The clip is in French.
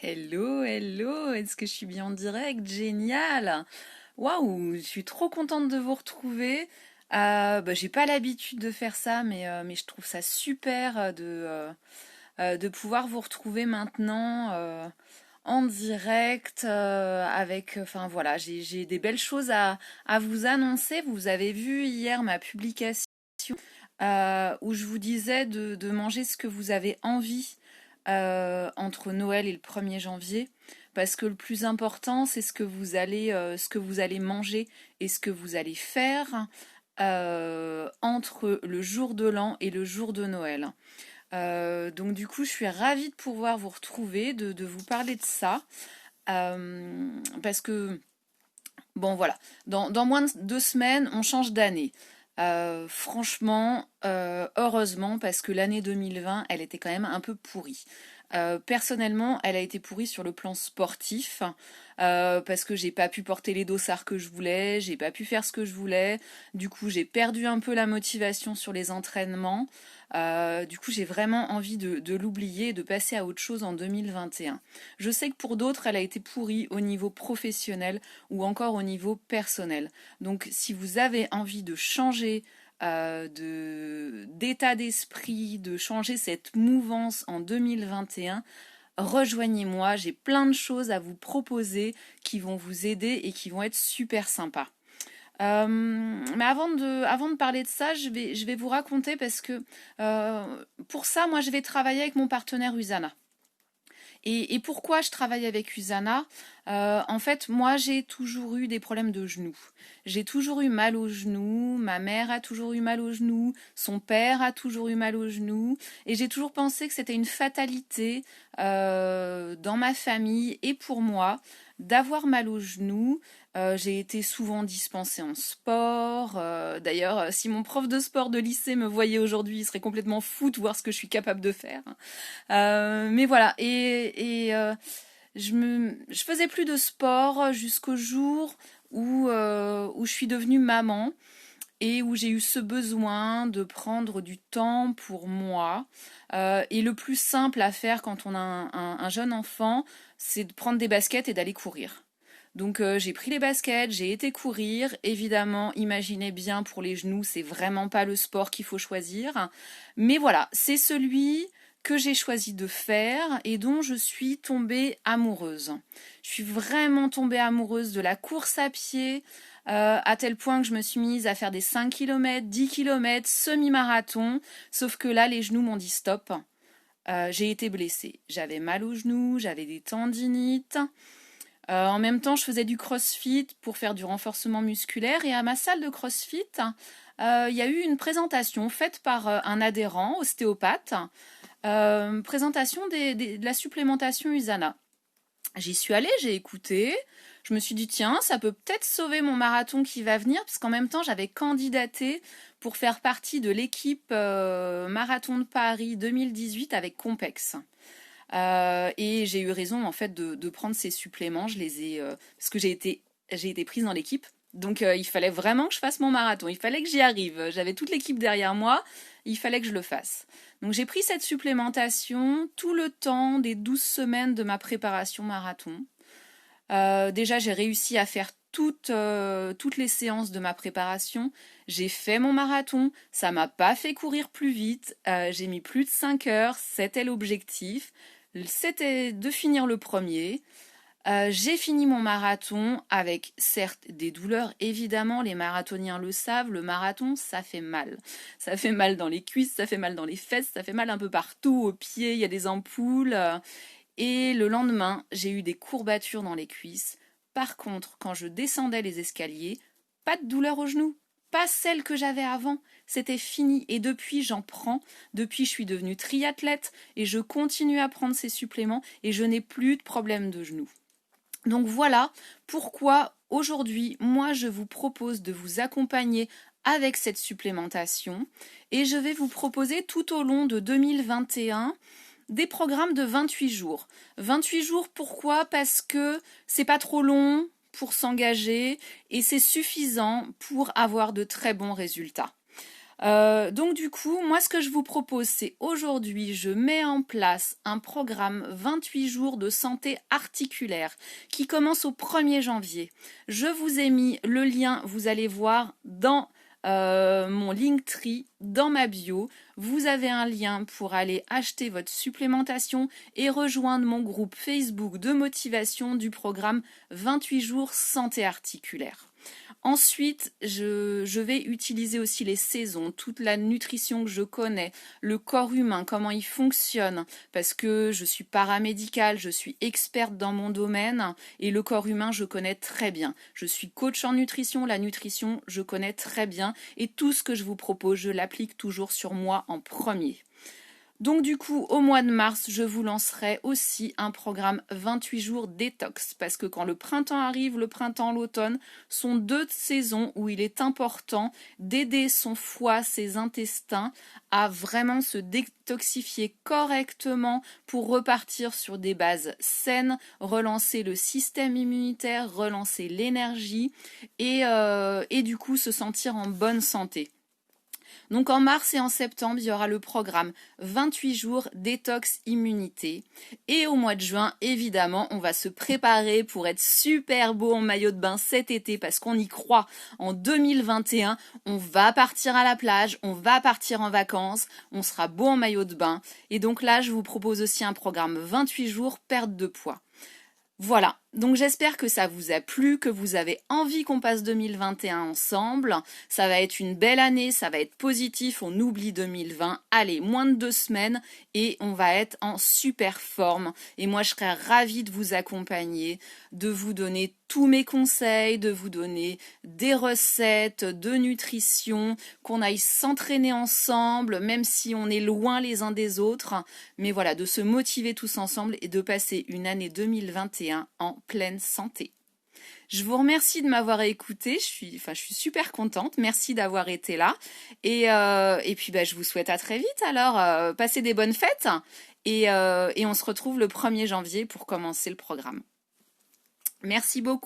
Hello, hello, est-ce que je suis bien en direct? Génial! Waouh, je suis trop contente de vous retrouver. J'ai pas l'habitude de faire ça, mais je trouve ça super de pouvoir vous retrouver maintenant en direct enfin voilà, j'ai des belles choses à vous annoncer. Vous avez vu hier ma publication où je vous disais de manger ce que vous avez envie entre Noël et le 1er janvier, parce que le plus important, c'est ce que vous allez manger et ce que vous allez faire entre le jour de l'an et le jour de Noël. Donc du coup, je suis ravie de pouvoir vous retrouver, de vous parler de ça, parce que bon, voilà. Dans moins de 2 semaines, on change d'année. Franchement, heureusement, parce que l'année 2020, elle était quand même un peu pourrie. Personnellement, elle a été pourrie sur le plan sportif, parce que j'ai pas pu porter les dossards que je voulais, j'ai pas pu faire ce que je voulais. Du coup, j'ai perdu un peu la motivation sur les entraînements. Du coup, j'ai vraiment envie de l'oublier et de passer à autre chose en 2021. Je sais que pour d'autres, elle a été pourrie au niveau professionnel ou encore au niveau personnel. Donc, si vous avez envie de changer d'état d'esprit, de changer cette mouvance en 2021, rejoignez-moi, j'ai plein de choses à vous proposer qui vont vous aider et qui vont être super sympas. Mais avant de parler de ça, je vais vous raconter parce que pour ça, moi, je vais travailler avec mon partenaire Usana. Et pourquoi je travaille avec Usana? En fait, moi, j'ai toujours eu des problèmes de genoux. J'ai toujours eu mal aux genoux, ma mère a toujours eu mal aux genoux, son père a toujours eu mal aux genoux, et j'ai toujours pensé que c'était une fatalité dans ma famille et pour moi d'avoir mal aux genoux. J'ai été souvent dispensée en sport. D'ailleurs, si mon prof de sport de lycée me voyait aujourd'hui, il serait complètement fou de voir ce que je suis capable de faire. Mais voilà, je faisais plus de sport jusqu'au jour où je suis devenue maman et où j'ai eu ce besoin de prendre du temps pour moi. Et le plus simple à faire quand on a un jeune enfant, c'est de prendre des baskets et d'aller courir. Donc j'ai pris les baskets, j'ai été courir. Évidemment, imaginez bien pour les genoux, c'est vraiment pas le sport qu'il faut choisir. Mais voilà, c'est celui que j'ai choisi de faire et dont je suis tombée amoureuse. Je suis vraiment tombée amoureuse de la course à pied, à tel point que je me suis mise à faire des 5 km, 10 km, semi-marathon, sauf que là, les genoux m'ont dit stop. J'ai été blessée. J'avais mal aux genoux, j'avais des tendinites. En même temps, je faisais du crossfit pour faire du renforcement musculaire et à ma salle de crossfit, il y a eu une présentation faite par un adhérent ostéopathe, présentation de la supplémentation Usana. J'y suis allée, j'ai écouté, je me suis dit tiens, ça peut peut-être sauver mon marathon qui va venir, parce qu'en même temps j'avais candidaté pour faire partie de l'équipe Marathon de Paris 2018 avec Compex. Et j'ai eu raison en fait de prendre ces suppléments. Je les ai parce que j'ai été prise dans l'équipe. Donc il fallait vraiment que je fasse mon marathon. Il fallait que j'y arrive. J'avais toute l'équipe derrière moi. Il fallait que je le fasse. Donc j'ai pris cette supplémentation tout le temps des 12 semaines de ma préparation marathon. Déjà j'ai réussi à faire toutes les séances de ma préparation. J'ai fait mon marathon. Ça m'a pas fait courir plus vite. J'ai mis plus de 5 heures. C'était l'objectif. C'était de finir le premier. J'ai fini mon marathon avec certes des douleurs, évidemment, les marathoniens le savent, le marathon ça fait mal. Ça fait mal dans les cuisses, ça fait mal dans les fesses, ça fait mal un peu partout, aux pieds, il y a des ampoules. Et le lendemain, j'ai eu des courbatures dans les cuisses. Par contre, quand je descendais les escaliers, pas de douleur aux genoux, pas celle que j'avais avant. C'était fini et depuis j'en prends. Depuis je suis devenue triathlète et je continue à prendre ces suppléments et je n'ai plus de problème de genoux. Donc voilà pourquoi aujourd'hui, moi je vous propose de vous accompagner avec cette supplémentation et je vais vous proposer tout au long de 2021 des programmes de 28 jours. 28 jours, pourquoi? Parce que c'est pas trop long pour s'engager et c'est suffisant pour avoir de très bons résultats. Donc du coup, moi ce que je vous propose, c'est aujourd'hui, je mets en place un programme 28 jours de santé articulaire qui commence au 1er janvier. Je vous ai mis le lien, vous allez voir dans mon Linktree, dans ma bio. Vous avez un lien pour aller acheter votre supplémentation et rejoindre mon groupe Facebook de motivation du programme 28 jours santé articulaire. Ensuite, je vais utiliser aussi les saisons, toute la nutrition que je connais, le corps humain, comment il fonctionne, parce que je suis paramédicale, je suis experte dans mon domaine et le corps humain, je connais très bien. Je suis coach en nutrition, la nutrition, je connais très bien et tout ce que je vous propose, je l'applique toujours sur moi en premier. Donc du coup, au mois de mars, je vous lancerai aussi un programme 28 jours détox parce que quand le printemps arrive, le printemps, l'automne sont 2 saisons où il est important d'aider son foie, ses intestins à vraiment se détoxifier correctement pour repartir sur des bases saines, relancer le système immunitaire, relancer l'énergie et du coup se sentir en bonne santé. Donc en mars et en septembre, il y aura le programme 28 jours détox immunité. Et au mois de juin, évidemment, on va se préparer pour être super beau en maillot de bain cet été parce qu'on y croit. En 2021, on va partir à la plage, on va partir en vacances, on sera beau en maillot de bain. Et donc là, je vous propose aussi un programme 28 jours perte de poids. Voilà, donc j'espère que ça vous a plu, que vous avez envie qu'on passe 2021 ensemble. Ça va être une belle année, ça va être positif, on oublie 2020. Allez, moins de 2 semaines et on va être en super forme. Et moi, je serais ravie de vous accompagner, de vous donner tous mes conseils, de vous donner des recettes de nutrition, qu'on aille s'entraîner ensemble, même si on est loin les uns des autres. Mais voilà, de se motiver tous ensemble et de passer une année 2021 en pleine santé. Je vous remercie de m'avoir écouté, je suis super contente, merci d'avoir été là. Et puis je vous souhaite à très vite alors, passez des bonnes fêtes et on se retrouve le 1er janvier pour commencer le programme. Merci beaucoup.